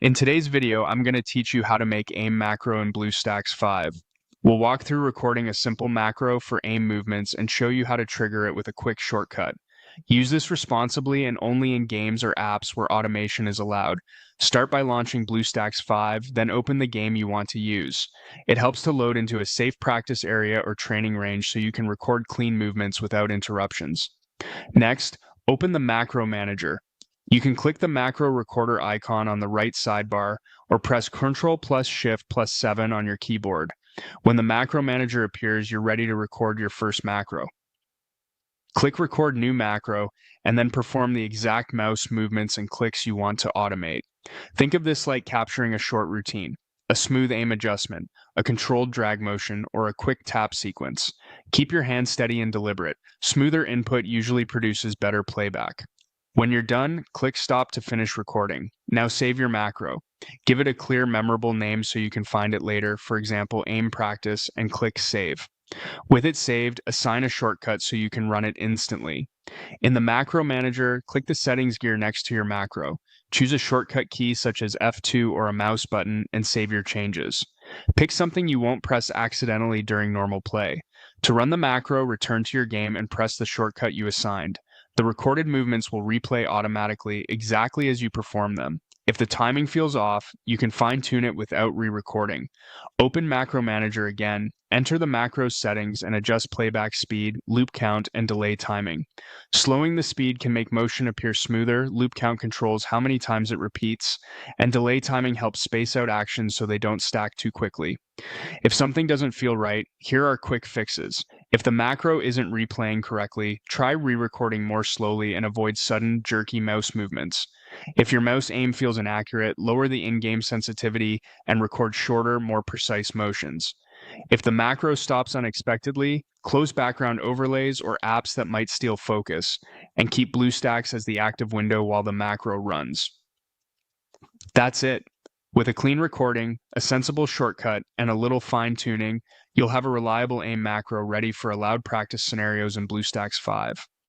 In today's video, I'm going to teach you how to make aim macro in Bluestacks 5. We'll walk through recording a simple macro for aim movements and show you how to trigger it with a quick shortcut. Use this responsibly and only in games or apps where automation is allowed. Start by launching Bluestacks 5, then open the game you want to use. It helps to load into a safe practice area or training range so you can record clean movements without interruptions. Next, open the Macro Manager. You can click the macro recorder icon on the right sidebar or press Ctrl plus Shift plus 7 on your keyboard. When the macro manager appears, you're ready to record your first macro. Click Record New Macro and then perform the exact mouse movements and clicks you want to automate. Think of this like capturing a short routine, a smooth aim adjustment, a controlled drag motion, or a quick tap sequence. Keep your hand steady and deliberate. Smoother input usually produces better playback. When you're done, click Stop to finish recording. Now save your macro. Give it a clear, memorable name so you can find it later, for example, Aim Practice, and click Save. With it saved, assign a shortcut so you can run it instantly. In the Macro Manager, click the Settings gear next to your macro. Choose a shortcut key such as F2 or a mouse button and save your changes. Pick something you won't press accidentally during normal play. To run the macro, return to your game and press the shortcut you assigned. The recorded movements will replay automatically exactly as you perform them. If the timing feels off, you can fine-tune it without re-recording. Open Macro Manager again, enter the macro settings and adjust playback speed, loop count, and delay timing. Slowing the speed can make motion appear smoother, loop count controls how many times it repeats, and delay timing helps space out actions so they don't stack too quickly. If something doesn't feel right, here are quick fixes. If the macro isn't replaying correctly, try re-recording more slowly and avoid sudden, jerky mouse movements. If your mouse aim feels inaccurate, lower the in-game sensitivity and record shorter, more precise motions. If the macro stops unexpectedly, close background overlays or apps that might steal focus, and keep Bluestacks as the active window while the macro runs. That's it. With a clean recording, a sensible shortcut, and a little fine-tuning, you'll have a reliable aim macro ready for allowed practice scenarios in Bluestacks 5.